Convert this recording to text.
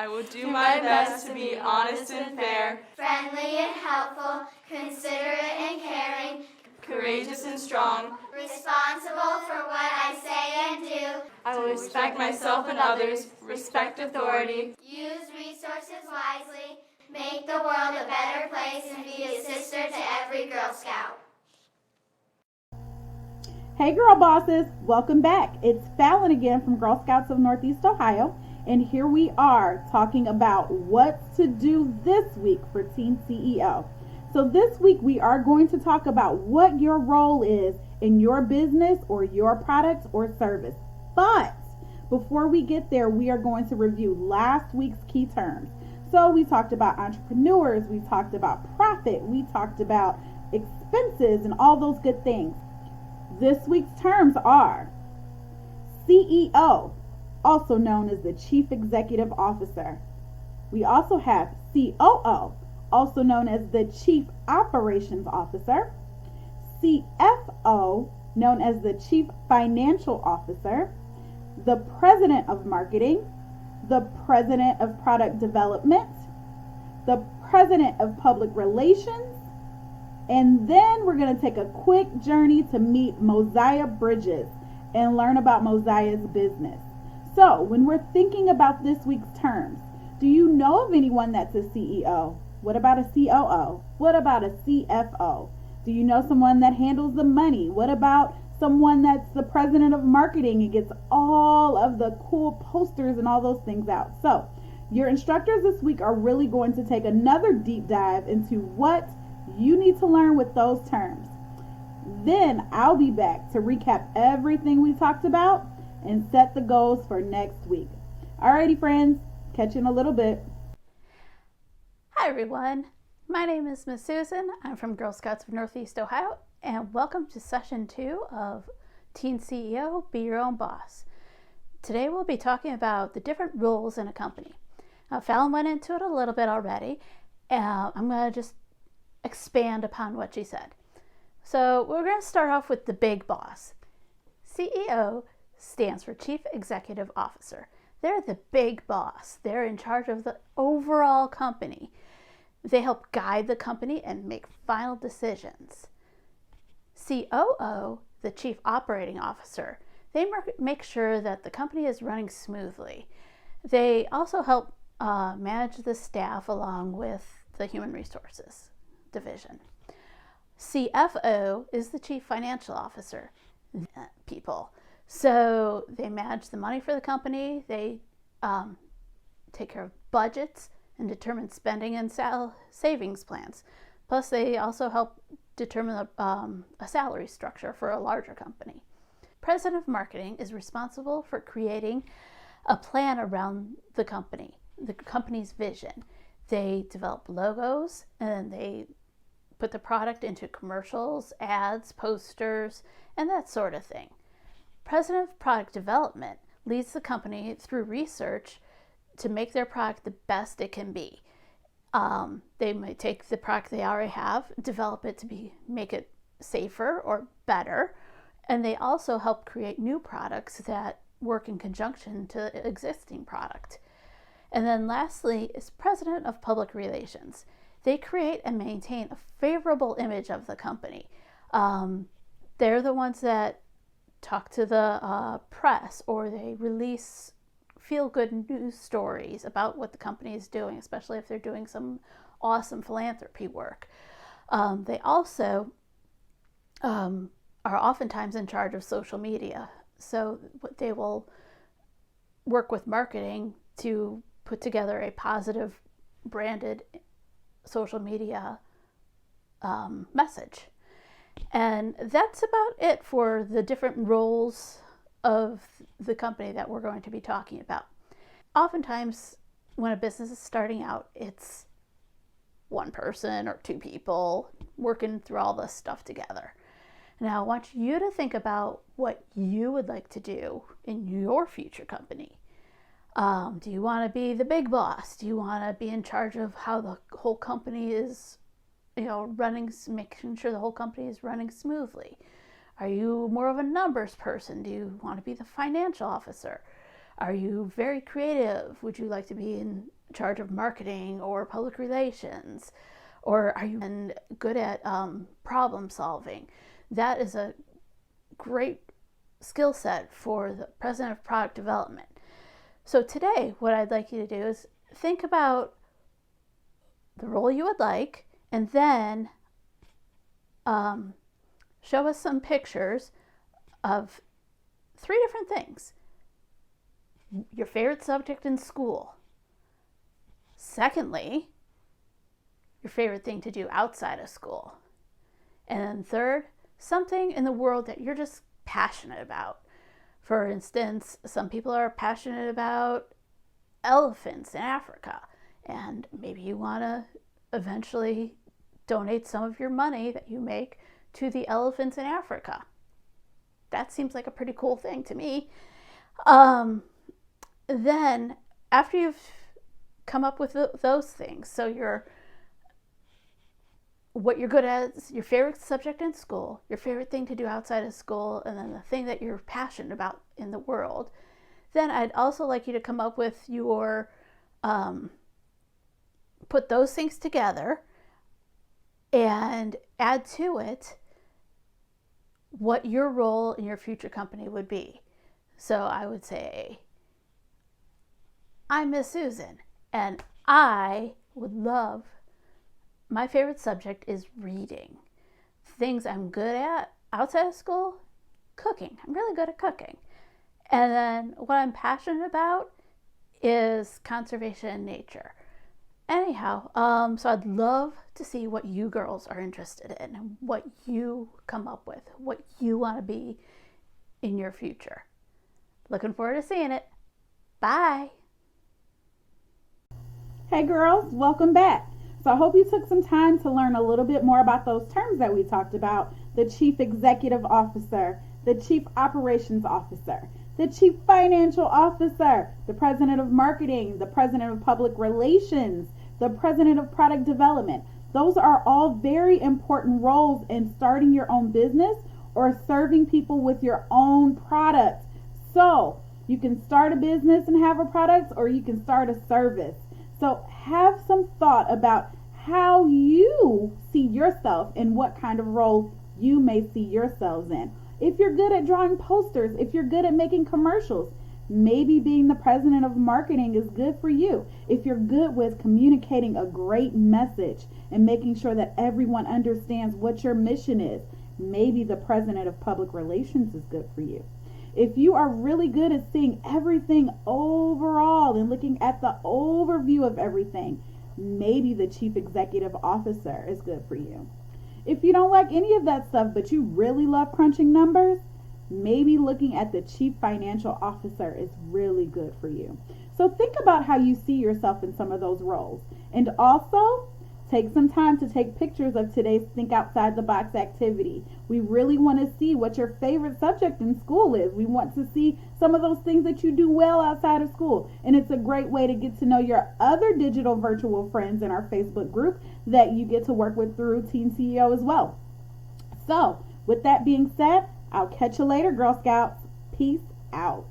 I will do my best to be honest and fair, friendly and helpful, considerate and caring, courageous and strong, responsible for what I say and do. I will respect myself and others, respect authority, use resources wisely, make the world a better place, and be a sister to every Girl Scout. Hey girl bosses, welcome back. It's Fallon again from Girl Scouts of Northeast Ohio, and here we are talking about what to do this week for Teen CEO. So this week we are going to talk about what your role is in your business or your product or service. But before we get there, we are going to review last week's key terms. So we talked about entrepreneurs, we talked about profit, we talked about expenses and all those good things. This week's terms are CEO, also known as the Chief Executive Officer. We also have COO, also known as the Chief Operations Officer. CFO, known as the Chief Financial Officer. The President of Marketing. The President of Product Development. The President of Public Relations. And then we're going to take a quick journey to meet Mosiah Bridges and learn about Mosiah's business. So when we're thinking about this week's terms, do you know of anyone that's a CEO? What about a COO? What about a CFO? Do you know someone that handles the money? What about someone that's the president of marketing and gets all of the cool posters and all those things out? So your instructors this week are really going to take another deep dive into what you need to learn with those terms. Then I'll be back to recap everything we talked about and set the goals for next week. Alrighty friends, catch you in a little bit. Hi everyone, my name is Miss Susan. I'm from Girl Scouts of Northeast Ohio, and welcome to session 2 of Teen CEO, Be Your Own Boss. Today we'll be talking about the different roles in a company. Fallon went into it a little bit already. I'm going to just expand upon what she said. So we're going to start off with the big boss. CEO stands for Chief Executive Officer. They're the big boss. They're in charge of the overall company. They help guide the company and make final decisions. COO, the Chief Operating Officer, they make sure that the company is running smoothly. They also help manage the staff along with the human resources division. CFO is the Chief Financial Officer. People. So they manage the money for the company. They take care of budgets and determine spending and savings plans. Plus, they also help determine a salary structure for a larger company. President of Marketing is responsible for creating a plan around the company's vision. They develop logos and they put the product into commercials, ads, posters, and that sort of thing. President of Product Development leads the company through research to make their product the best it can be. They might take the product they already have, develop it to make it safer or better, and they also help create new products that work in conjunction to the existing product. And then lastly is President of Public Relations. They create and maintain a favorable image of the company. They're the ones that talk to the press, or they release feel-good news stories about what the company is doing, especially if they're doing some awesome philanthropy work. They also are oftentimes in charge of social media. So they will work with marketing to put together a positive branded social media message. And that's about it for the different roles of the company that we're going to be talking about. Oftentimes, when a business is starting out, it's one person or two people working through all this stuff together. Now, I want you to think about what you would like to do in your future company. Do you want to be the big boss? Do you want to be in charge of how the whole company is, running, making sure the whole company is running smoothly? Are you more of a numbers person? Do you want to be the financial officer? Are you very creative? Would you like to be in charge of marketing or public relations? Or are you good at problem solving? That is a great skill set for the president of product development. So today, what I'd like you to do is think about the role you would like, and then show us some pictures of 3 different things. Your favorite subject in school. Secondly, your favorite thing to do outside of school. And then third, something in the world that you're just passionate about. For instance, some people are passionate about elephants in Africa, and maybe you want to eventually donate some of your money that you make to the elephants in Africa. That seems like a pretty cool thing to me. Then, after you've come up with those things, so what you're good at is your favorite subject in school, your favorite thing to do outside of school, and then the thing that you're passionate about in the world, then I'd also like you to come up with your, put those things together and add to it what your role in your future company would be. So I would say, I'm Miss Susan, and I would love, my favorite subject is reading. Things I'm good at outside of school, cooking. I'm really good at cooking. And then what I'm passionate about is conservation and nature. Anyhow, so I'd love to see what you girls are interested in and what you come up with, what you want to be in your future. Looking forward to seeing it. Bye. Hey girls, welcome back. So I hope you took some time to learn a little bit more about those terms that we talked about: the Chief Executive Officer, the Chief Operations Officer, the Chief Financial Officer, the President of Marketing, the President of Public Relations, the President of Product Development. Those are all very important roles in starting your own business or serving people with your own product. So you can start a business and have a product, or you can start a service. So have some thought about how you see yourself and what kind of role you may see yourselves in. If you're good at drawing posters, if you're good at making commercials, maybe being the president of marketing is good for you. If you're good with communicating a great message and making sure that everyone understands what your mission is, maybe the president of public relations is good for you. If you are really good at seeing everything overall and looking at the overview of everything, maybe the Chief Executive Officer is good for you. If you don't like any of that stuff, but you really love crunching numbers, maybe looking at the Chief Financial Officer is really good for you. So think about how you see yourself in some of those roles. And also, take some time to take pictures of today's Think Outside the Box activity. We really want to see what your favorite subject in school is. We want to see some of those things that you do well outside of school. And it's a great way to get to know your other digital virtual friends in our Facebook group that you get to work with through Teen CEO as well. So, with that being said, I'll catch you later, Girl Scouts. Peace out.